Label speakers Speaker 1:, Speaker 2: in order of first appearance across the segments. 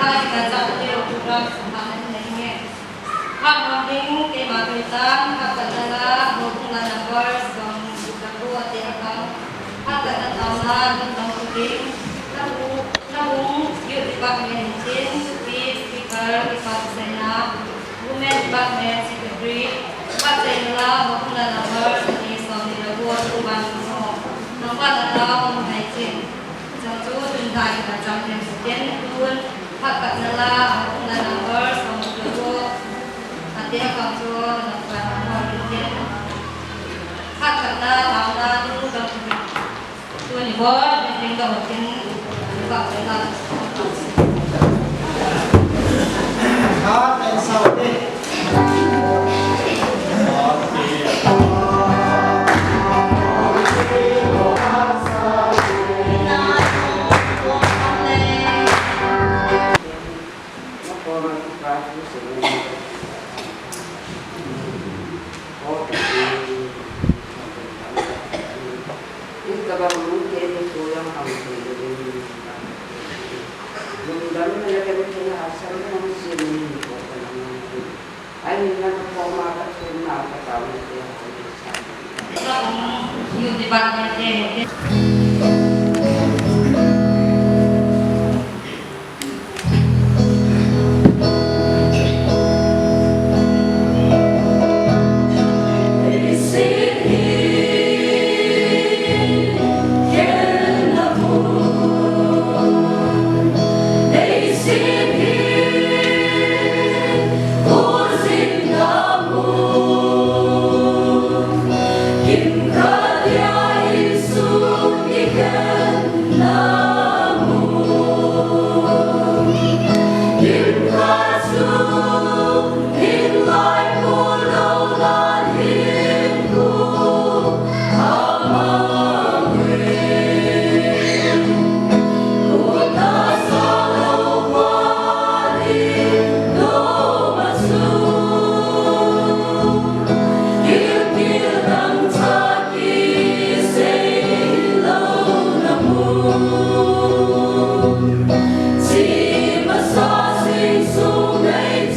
Speaker 1: kita jauh dari program semakin lainnya. Hak penting kemampuan hak adalah hubungan nomor yang kedua tiada hak adalah tentang penting namun yuk department speaker department women department secretary department hubungan nomor ini soalnya dua tuan nomor adalah pembaicin jangan tuntai macam yang sekian pun hak adalah hubungan nomor kedua dia kontrol nomor ini hak adalah tahu tu tuan ibu tinggal mungkin buka jalan
Speaker 2: Hot and salty.
Speaker 1: Yung department niya.
Speaker 3: Chỉ mà so sinh xuống ngày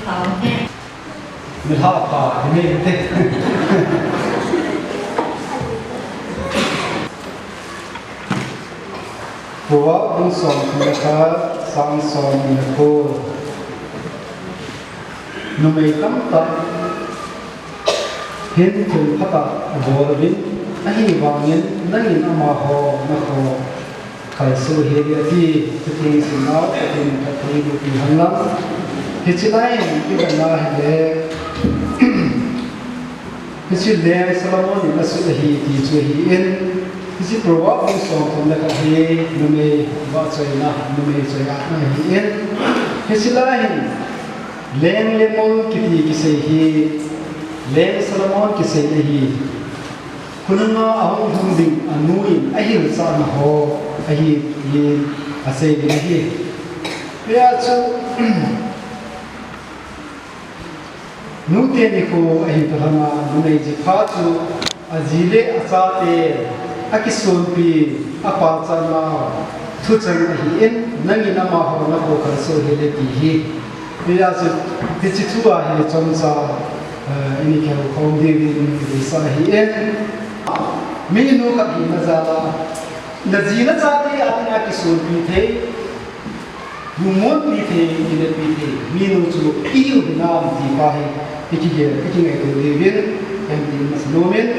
Speaker 1: sáu thế
Speaker 2: mình học hỏi thì mình thế của ông sòng người ta sang sòng người cô nó mới cắm tập hiện trường phát tập vô đến anh vàng nhân nãy nó mà họ khai số hệ thì thì xin nó thì thật thì hàng lắm thì chỉ này cái cái là hệ cái chuyện này Solomon thì nó sẽ hi thì chơi hi in cái chuyện bảo ông sòng cũng là cái hi nó mới vợ chơi na nó mới chơi ăn nó hi in cái chuyện này lên lên mong cái gì hi lên Solomon cái gì hi kununga ahong hunding anui ahil sa na ho ahi ye ase ni hi ya chu nu te ni ko ahi thama nu nei ji pha chu azile asate akisun pi apa chana thu chang ahi en nangi na ma ho na ko khar so hele ti hi ya chu ti chi chu ba hi chom sa ini ke ko de ni sa hi en Meenu का भी नजारा नजीना चाहते अपने की सोल भी थे युमोन भी थे इन्हें भी थे मीनू चलो इयू नाम दीपा है इकी तो देवियन एम डी मसलोमेन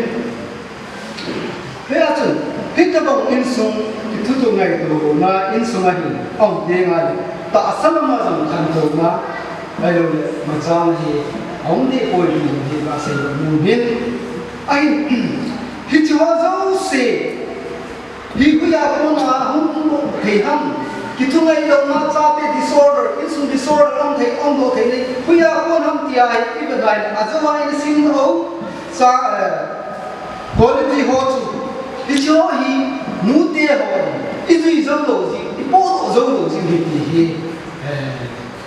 Speaker 2: फिर आचल फिर तब इंसुम इतुतो ngay तो ना इंसुम आही औ देंगा ता असल मजम खान तो ना आयो मचान ही औंदे कोई भी बासे मुबिन आई हिचवाजो से हिकुया कोना हम हेहम किथुंgai lo na chape disorder insun disorder am thei om do thei nei huya kon ham tia hai ibadai azawa in sing ho sa quality ho chu hicho hi mu te ho izui zo do ji ipo zo do ji hi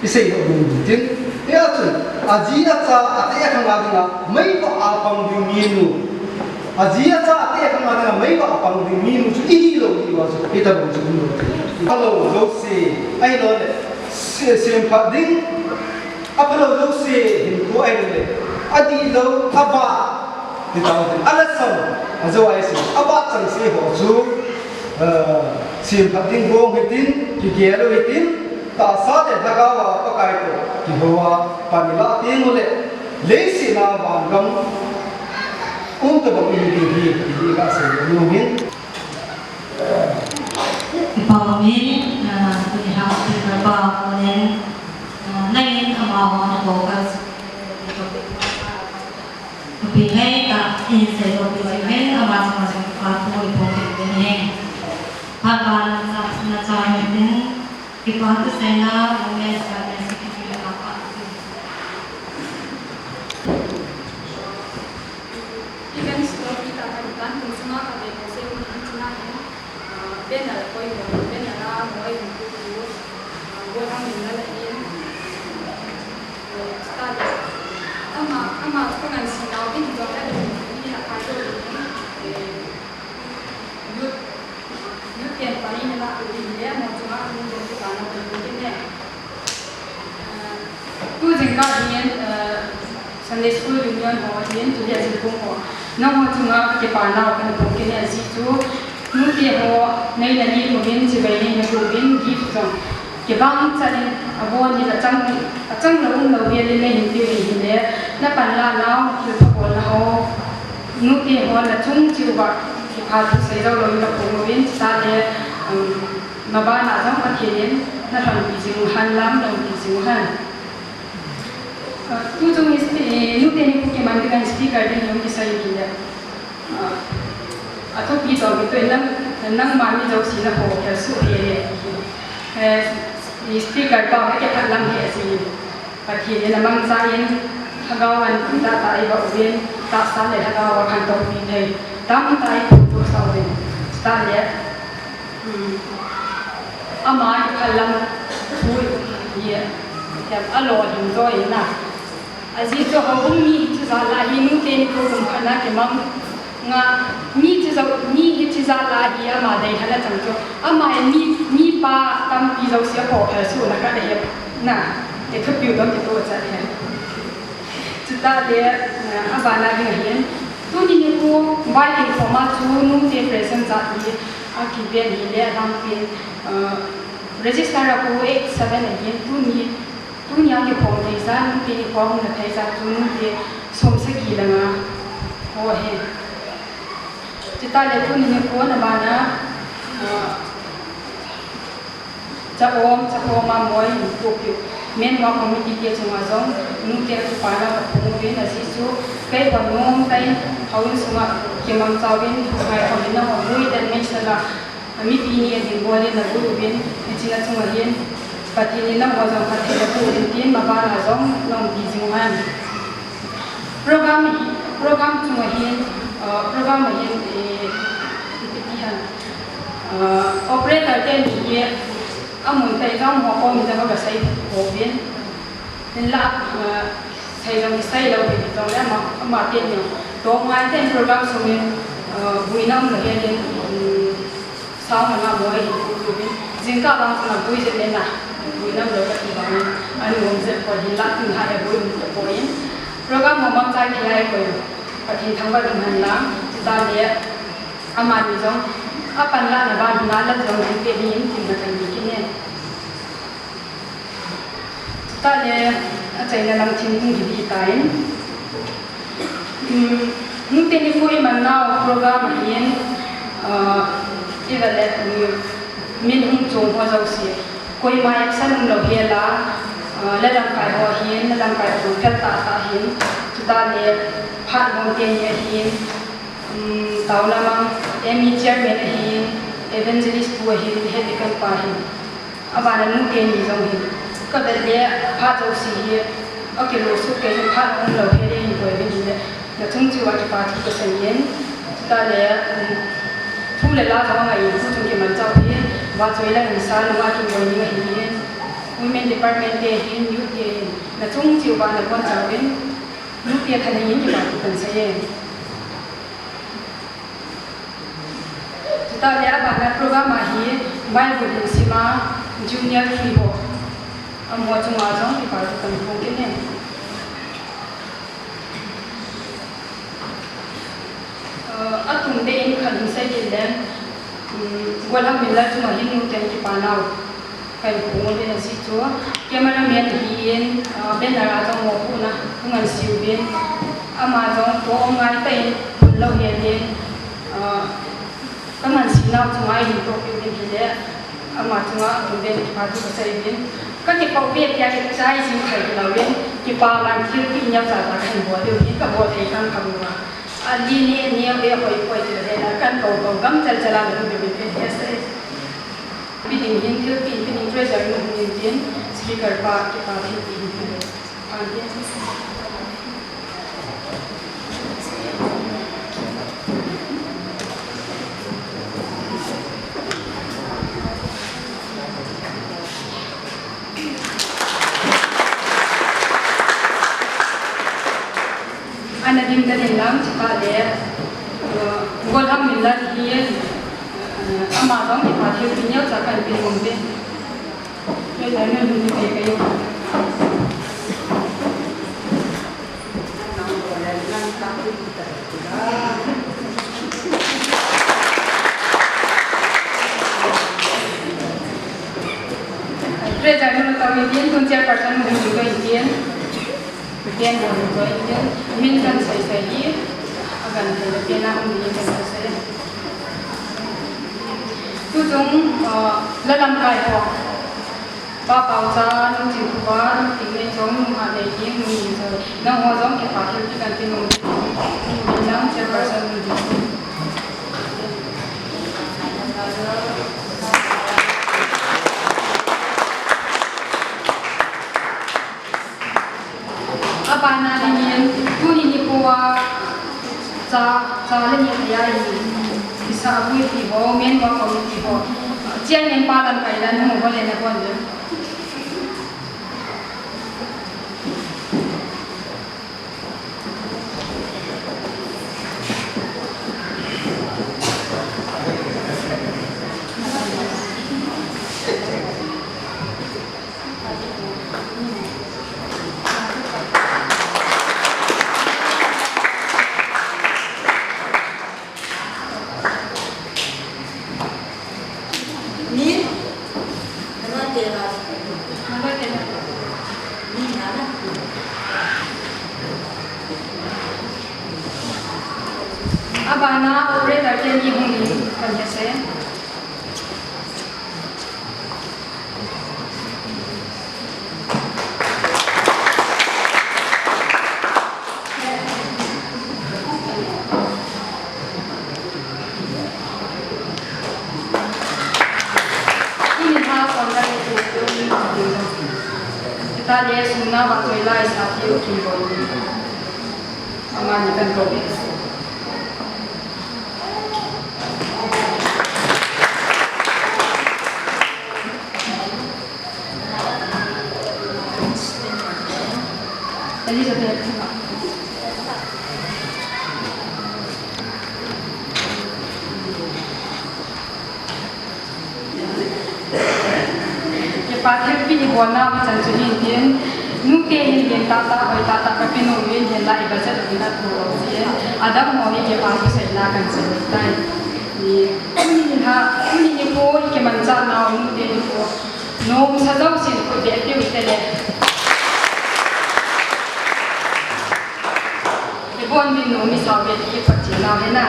Speaker 2: isei do du tin ya chu ajina cha ate khang la dina mai pa apam bi minu Azia cha ate kan ma mai ba pang di mi mu chu i lo di wa chu ita bo chu lo hello lo se ai lo le se pa ding apalo lo se hin ko ai le adi lo aba di ta ala sam azo ai se aba chang se ho chu se pa ding go hitin ki ge lo hitin ta sa de thaga wa pa kai to ki ho wa pa ni la te mo le se na wa gam untuk memilih diri kasih mungkin
Speaker 1: Paumin punya hak beberapa kemudian naik kemauan fokus pilih tak insya Allah pilih masing-masing kartu ibu ini hal-hal macam ini ibarat saya mungkin sebagai sekitar apa
Speaker 3: bên là coi một bên là ra mỗi một cái buôn ăn mình là yên ta ama có ngành sinh nào bên đó là như là phải rồi như tiền phải như là cái gì đấy mà chúng ta không được cái nào được cái này tôi chỉ có nhiên Sunday school union họ nhiên tôi sẽ cũng họ nó chúng ta cái bản nào cái bộ cái này gì chú nu te ho nei la ni mo bin chi bai ni ko bin gi so ke bang cha ni abo ni la chang lo vi le nei ti ri le na pan la lao ki ko ko la ho nu te ho la chung chi ba ki pha tu sei lo la ko mo bin ta le ma ba na jang pa thi len na thang bi jing han lam lo bi jing han tu jong nu te ni ko ke man kan speaker de yom ki sai ki le atau kita gitu nang mami jauh sih nak bawa ke suku dia, speaker bawa ke dalam dia sih, pagi dia namang sain, hagawan kita tak iba ubin, tak sah le hagawan kantor pinai, tam tak ibu sawin, sah le, amai kalam tuh dia, yang alo hingga ina, aziz tu hawung ni tu salah hinu teni program kana kemang nga mi chi za la hi ama dai hala chang cho ama mi pa tam pi zo sia ko su na ka dai na เด็กผิวต้องติดตัวจัดแทนจุดตาเดียอาบานาเห็นตัวนี้เนี่ยกูไว้ที่ฟอร์มาจูนุ่งเดียเพรสเซนต์จัดที่อาคิดเบียนนี่เลยทำเป็นregister เรากู7เห็นตัวนี้yang di pom desa nanti di pom na desa tu nanti som segi langa oh he kita lihat tu ni ko na mana cha om ma moi tu pi men wa committee dia cuma zong nanti aku para pengumuman nasi su kai bangun kai haun semua kemang tawin kai haun na mui dan men sala ami pini di boleh na guru bin cina cuma yen pati ni nak wajah pati aku intin mabara azong long dizingan program cuma hin ipitihan operator ten ni amun tay jong mo ko mi jang ba sai ho bien nen la sai jong sai lo bi jong la ma ten ni to ngai ten program sumin buinam la yen sao ma mo ai ku bin jingka bang na bui je nen na buinam lo ka ti bang ani wong je ko hin la tin ha e bui mu ko yin program mo mang chai ki ai ko patin thang ba dum han la ta le ama ni jong apan la na ba na la jong ni ke ni tin na kan ni ki ne ta le a chai na lang chin tung di tai nu te ni foi man na program yin ivalet min hung chong ho jau si koi ma action lo hela la dam kai ho hin la dam kai ho kat ta hin ta le phat mo te ye hin taw la mang emi chairman hin evangelist bu hin hetical pa hin abana nu te ni jong hin ka da le phat jau si hi okay lo su ke phat on lo he ni ko be ni le na chung chu wa ki pa ti ko sen yen ta le thu le la jong ngai fu chung ke man chau hi wa choi la ni sa lu wa ki mo ni ngai hi women department de hin yu de na chung chu ba na kon chau ben lu te khan yin ki ba ki kan se ye ta le ba na program ma hi mai bu din sima junior free ho amwa chung ma jong ki ba ki kan ho ke ne atum de in khan sai de len wala mila chu ma hin nu ten ki pa naw kai ko mo de si chu camera man hin ben ra jong mo pu na ngan siu ben ama jong to ngai tai lo he de ka man si naw chu mai hin to ki ben de ama chu ma tu de ki pa chu sai ben ka ki pau be ya ki chai sin khai lo ben ki pa lan thil ki nya sa ta khan bo de ni ka bo de kan kam wa ali ni ni be hoi de na kan ko gam chal chala lo be be ese bidding hin thil pin treasure no hin tin speaker pa ki pa thi pin an ye ana dim da din lam chapa le gol ham min la hi ama dong ki pa thi pin yo cha kan pin mong be le la ne lu ni be ke yo President ng committee kung chairperson mo yung iba Indian Indian mo yung iba Indian minsan sa isa agan sa Indian ako hindi sa isa tutong lalamkay ko papaw sa nung sintuba nung tingin chong nung hanay yung minsan nang wazong kipakil kikan tinong bilang chairperson mo yung apana ni tu ni ko cha le ni ya ni bisa bui ti ho men wa ko ti ho chiang men pa lan kai lan mo le na kon de Abana operator ke ni huni kan jese ini ha orang itu kita lihat semua waktu itu sapi itu boleh aman kan covid. Elizabeth. Pakai pilih warna macam ni dia, nuke yang tata kapinu yang lah ibarat kita tu dia. Ada mau ni dia pakai saya kan saya. Ni ni ko ni kemanca na ni dia ko. No sadau sih ko dia tu kita le. Bukan di nomi sahaja di percaya na.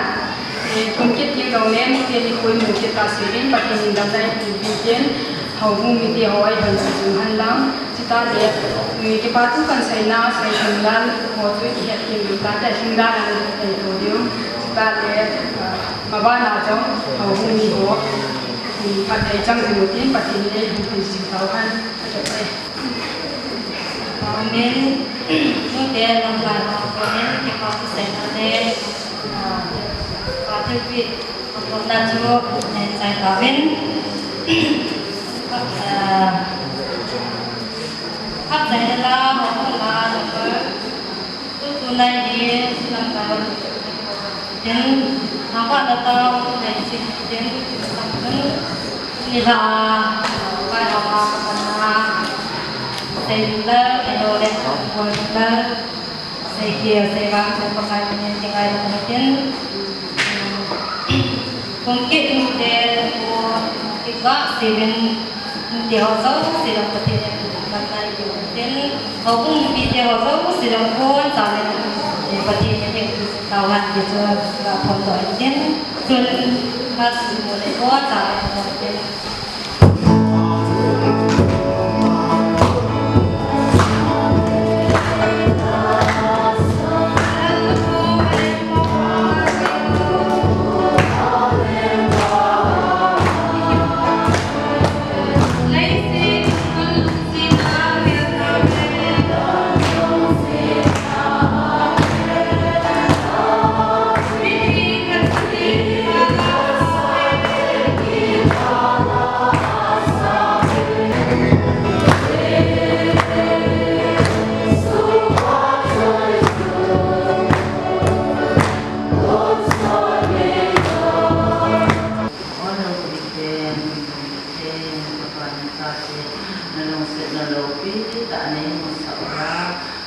Speaker 3: Mungkin dia orang ni mungkin dia koi mungkin tak sering pakai minda saya di hawung miti hawai bantuan lang kita lihat mungkin patukan saya tinggal waktu dia tinggal ada tinggal ada itu kita lihat mabana jauh hawung miti pada jam kemudian pada ini mungkin singkauan ada
Speaker 1: Amin. Mungkin lambat kemudian kita saya ada pada fit untuk najo saya kawin. Hấp dẫn là một là tu này đi làm cái đến học qua đó tao để xin đến làm cái như là bài học mà xây là cái đồ để học là xây kia xây vàng xây bậc hai bên những cái đầu tiên cũng kết để của cái xây bên điều số xây dựng cái Bagai kemudian hukum video itu sudah pun sampai seperti yang kawan itu foto ini pun masih boleh buat sampai kemudian
Speaker 4: Hãy subscribe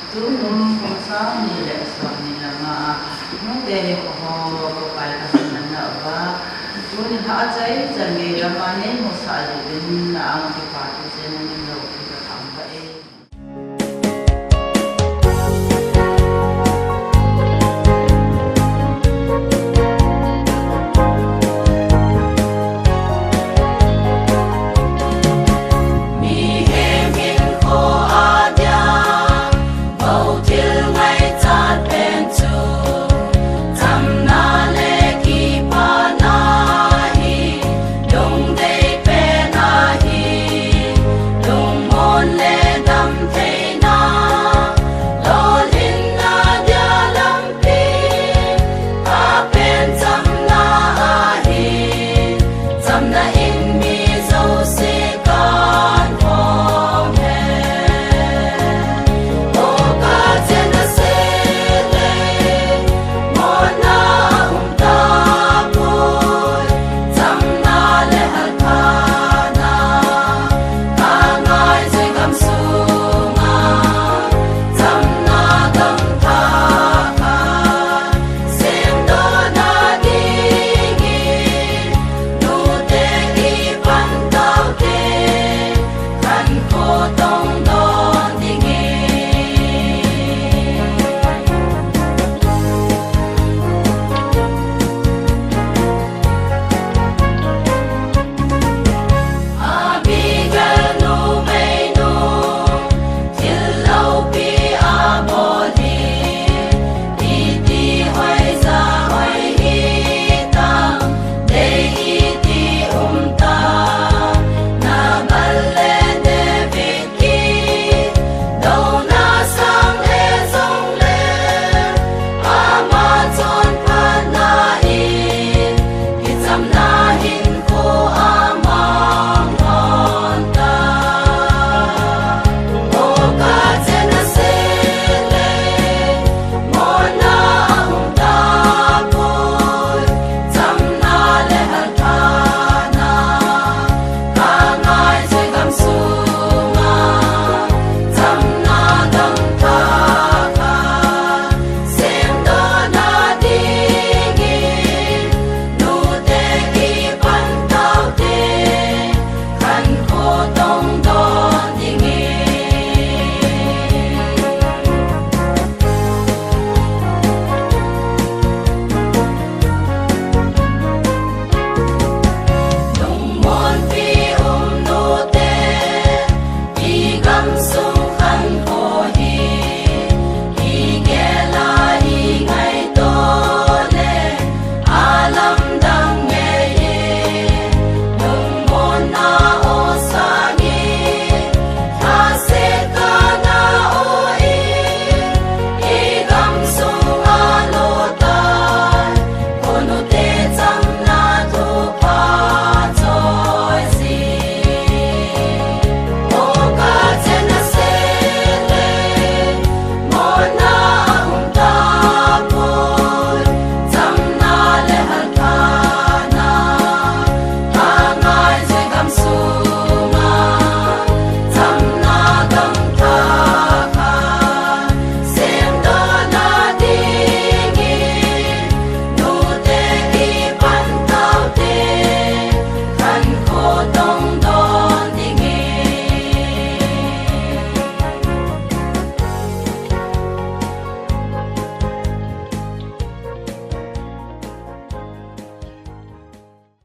Speaker 4: cho kênh Ghiền Mì Gõ để không bỏ lỡ những video hấp dẫn.